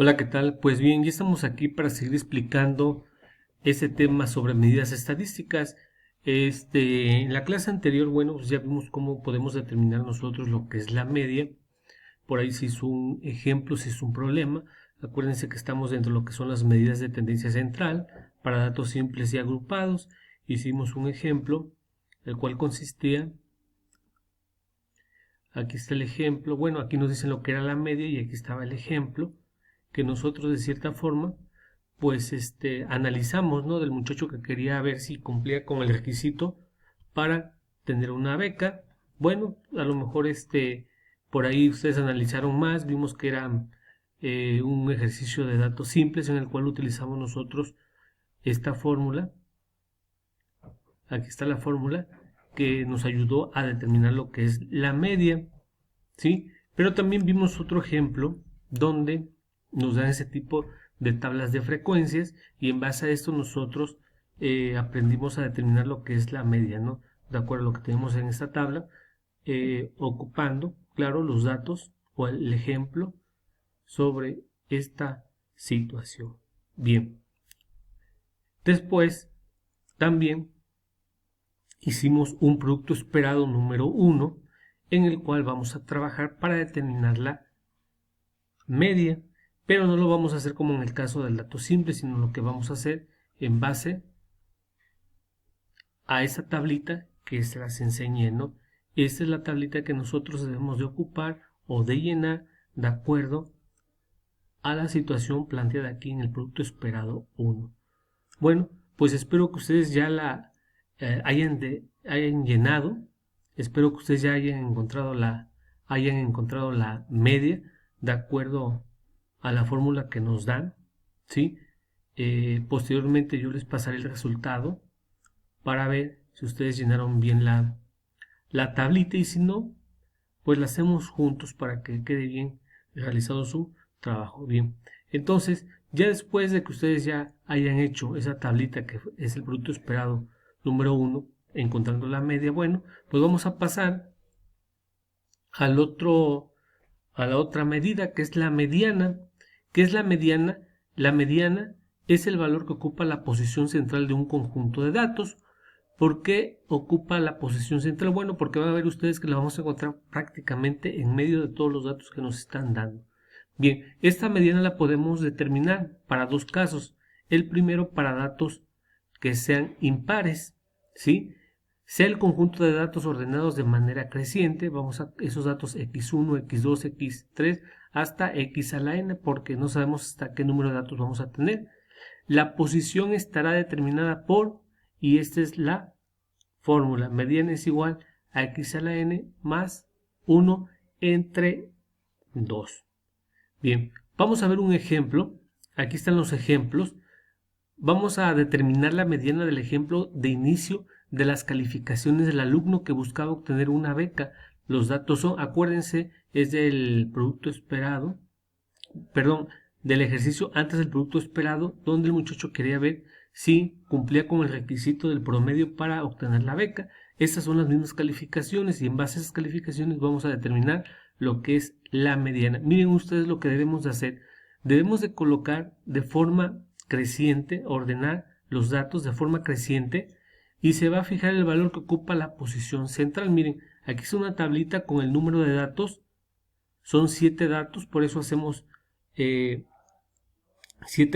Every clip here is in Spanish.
Hola, ¿qué tal? Pues bien, ya estamos aquí para seguir explicando ese tema sobre medidas estadísticas. En la clase anterior, bueno, pues ya vimos cómo podemos determinar nosotros lo que es la media. Por ahí se hizo un ejemplo, se hizo un problema. Acuérdense que estamos dentro de lo que son las medidas de tendencia central para datos simples y agrupados. Hicimos un ejemplo, el cual consistía, aquí está el ejemplo, bueno, aquí nos dicen lo que era la media y aquí estaba el ejemplo, que nosotros de cierta forma pues analizamos, ¿no? Del muchacho que quería ver si cumplía con el requisito para tener una beca. Bueno, a lo mejor por ahí ustedes analizaron más, vimos que era un ejercicio de datos simples en el cual utilizamos nosotros esta fórmula. Aquí está la fórmula que nos ayudó a determinar lo que es la media, ¿sí? Pero también vimos otro ejemplo donde nos dan ese tipo de tablas de frecuencias y en base a esto nosotros aprendimos a determinar lo que es la media, ¿no? De acuerdo a lo que tenemos en esta tabla, ocupando, claro, los datos o el ejemplo sobre esta situación. Bien, después también hicimos un producto esperado número 1 en el cual vamos a trabajar para determinar la media, pero no lo vamos a hacer como en el caso del dato simple, sino lo que vamos a hacer en base a esa tablita que se las enseñé, ¿no? Esta es la tablita que nosotros debemos de ocupar o de llenar de acuerdo a la situación planteada aquí en el producto esperado 1. Bueno, pues espero que ustedes ya la hayan llenado, espero que ustedes ya hayan encontrado la media de acuerdo a la fórmula que nos dan, ¿sí? Posteriormente yo les pasaré el resultado para ver si ustedes llenaron bien la tablita y si no, pues la hacemos juntos para que quede bien realizado su trabajo. Bien, entonces ya después de que ustedes ya hayan hecho esa tablita que es el producto esperado número 1, encontrando la media, bueno, pues vamos a pasar al otro, a la otra medida que es la mediana. ¿Qué es la mediana? La mediana es el valor que ocupa la posición central de un conjunto de datos. ¿Por qué ocupa la posición central? Bueno, porque van a ver ustedes que la vamos a encontrar prácticamente en medio de todos los datos que nos están dando. Bien, esta mediana la podemos determinar para dos casos. El primero para datos que sean impares, ¿sí? Sea el conjunto de datos ordenados de manera creciente, vamos a esos datos x1, x2, x3 hasta x a la n, porque no sabemos hasta qué número de datos vamos a tener. La posición estará determinada por, y esta es la fórmula, mediana es igual a x a la n más 1 entre 2. Bien, vamos a ver un ejemplo. Aquí están los ejemplos. Vamos a determinar la mediana del ejemplo de inicio de las calificaciones del alumno que buscaba obtener una beca. Los datos son, acuérdense, es del producto esperado, perdón, del ejercicio antes del producto esperado, donde el muchacho quería ver si cumplía con el requisito del promedio para obtener la beca. Estas son las mismas calificaciones y en base a esas calificaciones vamos a determinar lo que es la mediana. Miren ustedes lo que debemos de hacer. Debemos de colocar de forma creciente, ordenar los datos de forma creciente y se va a fijar el valor que ocupa la posición central. Miren, aquí es una tablita con el número de datos. Son 7 datos, por eso hacemos 7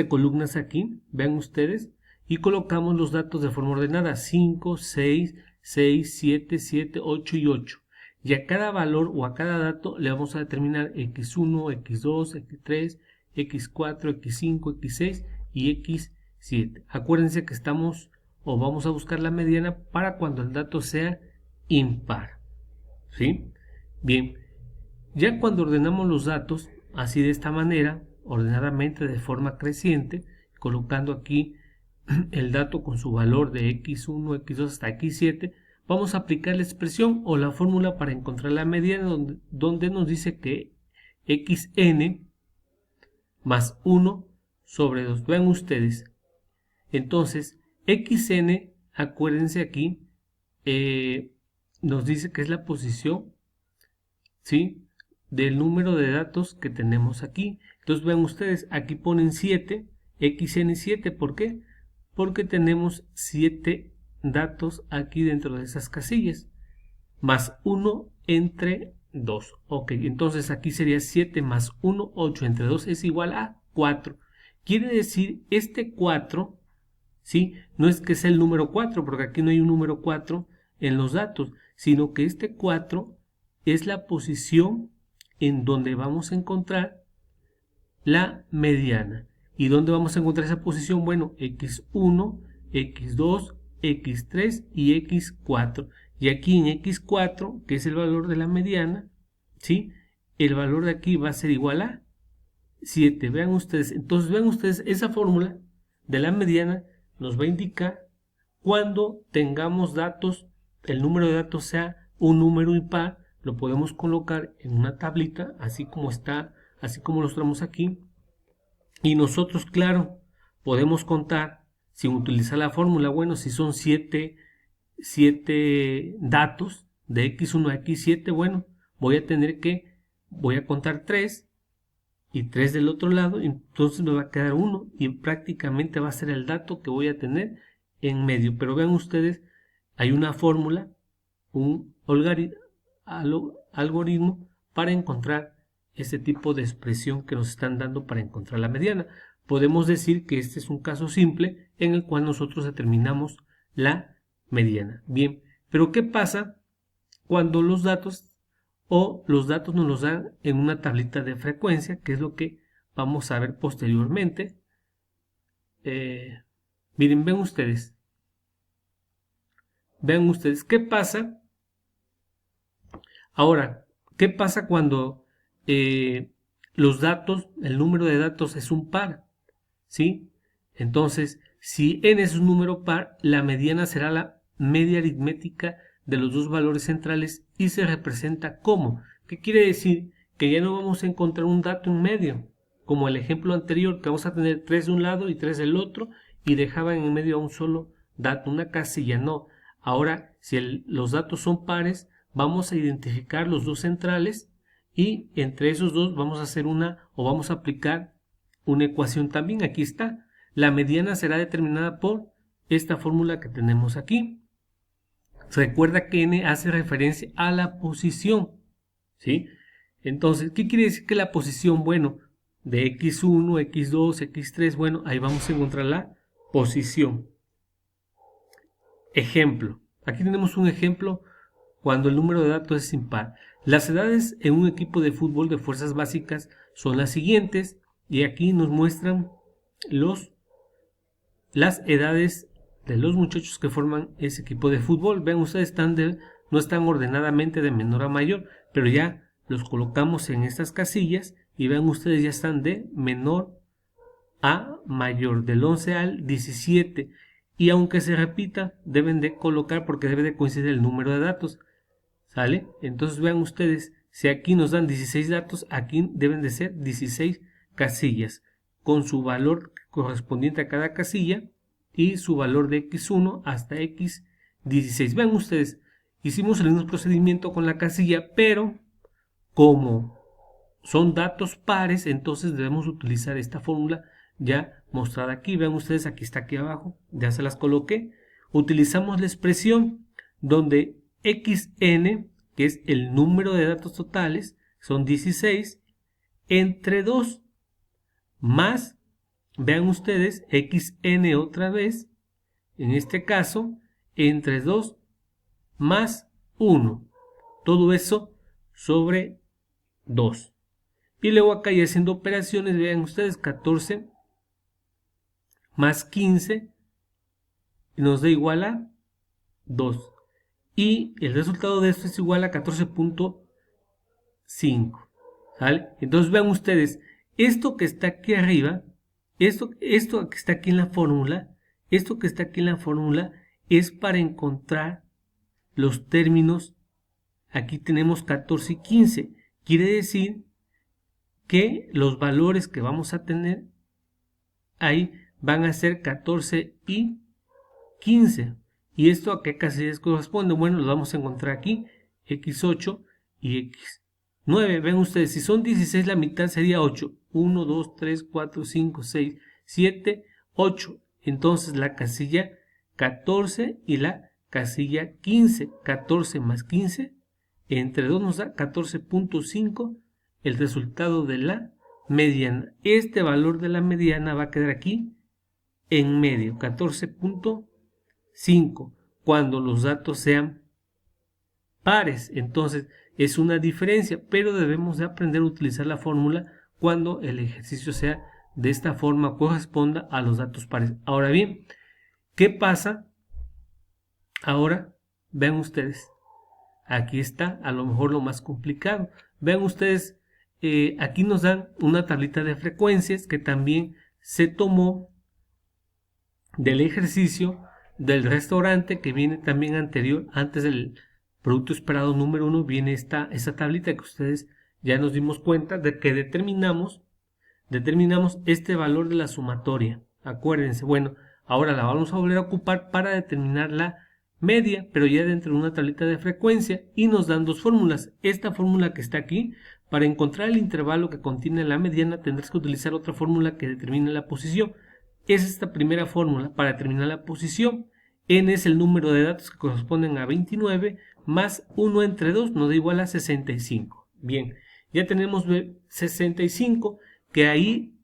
columnas aquí, vean ustedes, y colocamos los datos de forma ordenada, 5, 6, 6, 7, 7, 8 y 8. Y a cada valor o a cada dato le vamos a determinar x1, x2, x3, x4, x5, x6 y x7. Acuérdense que estamos o vamos a buscar la mediana para cuando el dato sea impar. ¿Sí? Bien, ya cuando ordenamos los datos, así de esta manera, ordenadamente de forma creciente, colocando aquí el dato con su valor de x1, x2 hasta x7, vamos a aplicar la expresión o la fórmula para encontrar la mediana donde nos dice que xn más 1 sobre 2. Vean ustedes. Entonces, xn, acuérdense aquí, nos dice que es la posición, ¿sí?, del número de datos que tenemos aquí. Entonces vean ustedes, aquí ponen 7, xn7, ¿por qué? Porque tenemos 7 datos aquí dentro de esas casillas, más 1 entre 2. Ok, entonces aquí sería 7 más 1, 8 entre 2 es igual a 4. Quiere decir, este 4, ¿sí? No es que sea el número 4, porque aquí no hay un número 4 en los datos, sino que este 4 es la posición en donde vamos a encontrar la mediana. ¿Y dónde vamos a encontrar esa posición? Bueno, x1, x2, x3 y x4. Y aquí en x4, que es el valor de la mediana, ¿sí? El valor de aquí va a ser igual a 7. Vean ustedes, entonces vean ustedes, esa fórmula de la mediana nos va a indicar cuando tengamos datos, el número de datos sea un número impar, lo podemos colocar en una tablita, así como está, así como lo mostramos aquí, y nosotros, claro, podemos contar sin utilizar la fórmula. Bueno, si son 7 datos de x1 a x7, bueno, voy a contar 3 y 3 del otro lado, entonces me va a quedar 1 y prácticamente va a ser el dato que voy a tener en medio. Pero vean ustedes, hay una fórmula, un algoritmo para encontrar este tipo de expresión que nos están dando para encontrar la mediana. Podemos decir que este es un caso simple en el cual nosotros determinamos la mediana. Bien, pero ¿qué pasa cuando los datos nos los dan en una tablita de frecuencia, que es lo que vamos a ver posteriormente? Miren, ven ustedes, ¿qué pasa? Ahora, ¿qué pasa cuando los datos, el número de datos es un par? ¿Sí? Entonces, si n es un número par, la mediana será la media aritmética de los dos valores centrales y se representa como. ¿Qué quiere decir? Que ya no vamos a encontrar un dato en medio, como el ejemplo anterior, que vamos a tener 3 de un lado y 3 del otro, y dejaban en medio a un solo dato, una casilla. No. Ahora, si los datos son pares, vamos a identificar los dos centrales y entre esos dos vamos a hacer vamos a aplicar una ecuación también. Aquí está. La mediana será determinada por esta fórmula que tenemos aquí. Recuerda que n hace referencia a la posición, ¿sí? Entonces, ¿qué quiere decir que la posición? Bueno, de x1, x2, x3, bueno, ahí vamos a encontrar la posición. Ejemplo. Aquí tenemos un ejemplo cuando el número de datos es impar. Las edades en un equipo de fútbol de fuerzas básicas son las siguientes, y aquí nos muestran las edades de los muchachos que forman ese equipo de fútbol. Vean ustedes, no están ordenadamente de menor a mayor, pero ya los colocamos en estas casillas y vean ustedes, ya están de menor a mayor, del 11 al 17, y aunque se repita, deben de colocar porque debe de coincidir el número de datos, ¿sale? Entonces vean ustedes, si aquí nos dan 16 datos, aquí deben de ser 16 casillas, con su valor correspondiente a cada casilla y su valor de x1 hasta x16. Vean ustedes, hicimos el mismo procedimiento con la casilla, pero como son datos pares, entonces debemos utilizar esta fórmula ya mostrada aquí. Vean ustedes, aquí está, aquí abajo, ya se las coloqué. Utilizamos la expresión donde xn, que es el número de datos totales, son 16, entre 2, más, vean ustedes, xn otra vez, en este caso, entre 2 más 1. Todo eso sobre 2. Y luego acá ya haciendo operaciones, vean ustedes, 14 más 15 nos da igual a 2. Y el resultado de esto es igual a 14.5. ¿Sale? Entonces vean ustedes, esto que está aquí arriba, esto que está aquí en la fórmula, es para encontrar los términos. Aquí tenemos 14 y 15. Quiere decir que los valores que vamos a tener ahí van a ser 14 y 15. ¿Y esto a qué casillas corresponde? Bueno, lo vamos a encontrar aquí, x8 y 9. Ven ustedes, si son 16, la mitad sería 8. 1, 2, 3, 4, 5, 6, 7, 8. Entonces la casilla 14 y la casilla 15. 14 más 15, entre 2 nos da 14.5, el resultado de la mediana. Este valor de la mediana va a quedar aquí en medio, 14.5, cuando los datos sean pares. Entonces es una diferencia, pero debemos de aprender a utilizar la fórmula cuando el ejercicio sea de esta forma, corresponda a los datos pares. Ahora bien, ¿qué pasa? Ahora, vean ustedes, aquí está a lo mejor lo más complicado. Vean ustedes, aquí nos dan una tablita de frecuencias que también se tomó del ejercicio del restaurante, que viene también anterior, antes del producto esperado número 1, viene esta tablita que ustedes ya nos dimos cuenta de que determinamos este valor de la sumatoria. Acuérdense, bueno, ahora la vamos a volver a ocupar para determinar la media, pero ya dentro de una tablita de frecuencia, y nos dan dos fórmulas. Esta fórmula que está aquí, para encontrar el intervalo que contiene la mediana, tendrás que utilizar otra fórmula que determine la posición. Es esta primera fórmula para determinar la posición. N es el número de datos que corresponden a 29, más 1 entre 2 nos da igual a 65. Bien, ya tenemos 65, que ahí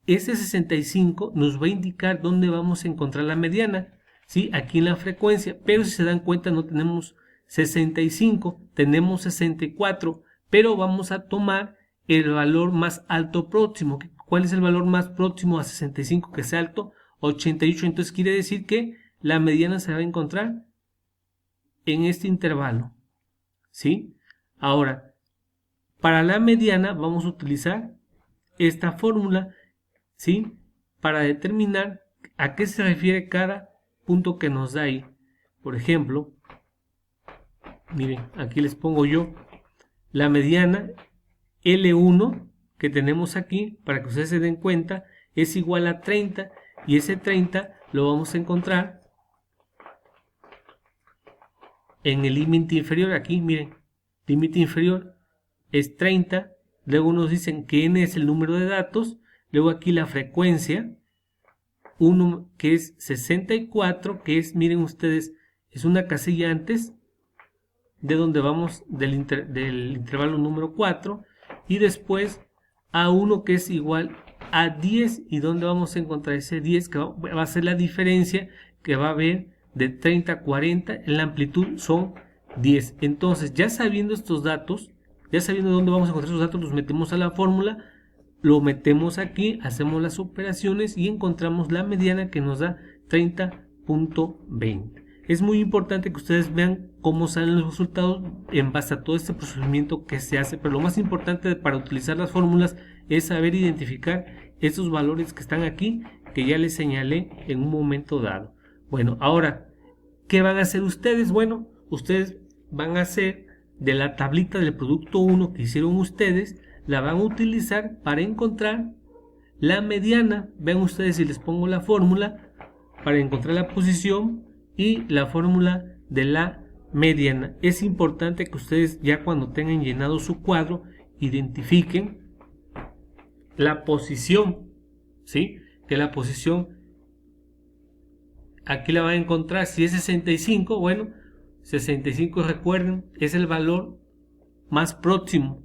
ese 65 nos va a indicar dónde vamos a encontrar la mediana, ¿sí? Aquí en la frecuencia, pero si se dan cuenta no tenemos 65, tenemos 64, pero vamos a tomar el valor más alto próximo. ¿Cuál es el valor más próximo a 65 que sea alto? 88. Entonces quiere decir que la mediana se va a encontrar en este intervalo, ¿sí? Ahora, para la mediana vamos a utilizar esta fórmula, ¿sí? Para determinar a qué se refiere cada punto que nos da ahí. Por ejemplo, miren, aquí les pongo yo la mediana L1 que tenemos aquí, para que ustedes se den cuenta, es igual a 30, y ese 30 lo vamos a encontrar en el límite inferior. Aquí, miren, límite inferior es 30, luego nos dicen que n es el número de datos, luego aquí la frecuencia, 1 que es 64, que es, miren ustedes, es una casilla antes de donde vamos del intervalo número 4, y después A1 que es igual a 10, y donde vamos a encontrar ese 10 que va a ser la diferencia que va a haber de 30 a 40, en la amplitud son 10. Entonces, ya sabiendo estos datos, ya sabiendo dónde vamos a encontrar esos datos, los metemos a la fórmula, lo metemos aquí, hacemos las operaciones y encontramos la mediana que nos da 30.20. Es muy importante que ustedes vean cómo salen los resultados en base a todo este procedimiento que se hace, pero lo más importante para utilizar las fórmulas es saber identificar esos valores que están aquí, que ya les señalé en un momento dado. Bueno, ahora, ¿qué van a hacer ustedes? Bueno, ustedes van a hacer de la tablita del producto 1 que hicieron ustedes, la van a utilizar para encontrar la mediana. Ven ustedes si les pongo la fórmula para encontrar la posición y la fórmula de la mediana. Es importante que ustedes, ya cuando tengan llenado su cuadro, identifiquen la posición, ¿sí? Que la posición aquí la van a encontrar. Si es 65, bueno, 65, recuerden, es el valor más próximo,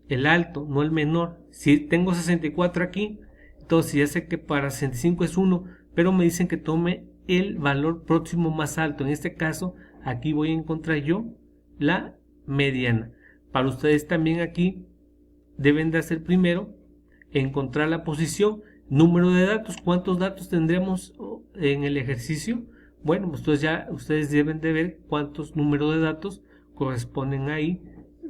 el alto, no el menor. Si tengo 64 aquí, entonces ya sé que para 65 es 1, pero me dicen que tome el valor próximo más alto. En este caso, aquí voy a encontrar yo la mediana. Para ustedes también aquí deben de hacer primero encontrar la posición, número de datos. ¿Cuántos datos tendremos en el ejercicio? Bueno, pues entonces ya ustedes deben de ver cuántos números de datos corresponden ahí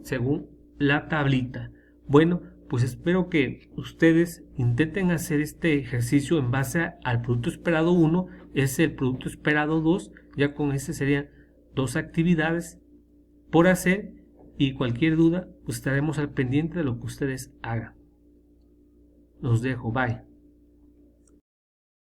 según la tablita. Bueno, pues espero que ustedes intenten hacer este ejercicio en base al producto esperado 1, es el producto esperado 2, ya con este serían 2 actividades por hacer, y cualquier duda pues estaremos al pendiente de lo que ustedes hagan. Los dejo, bye.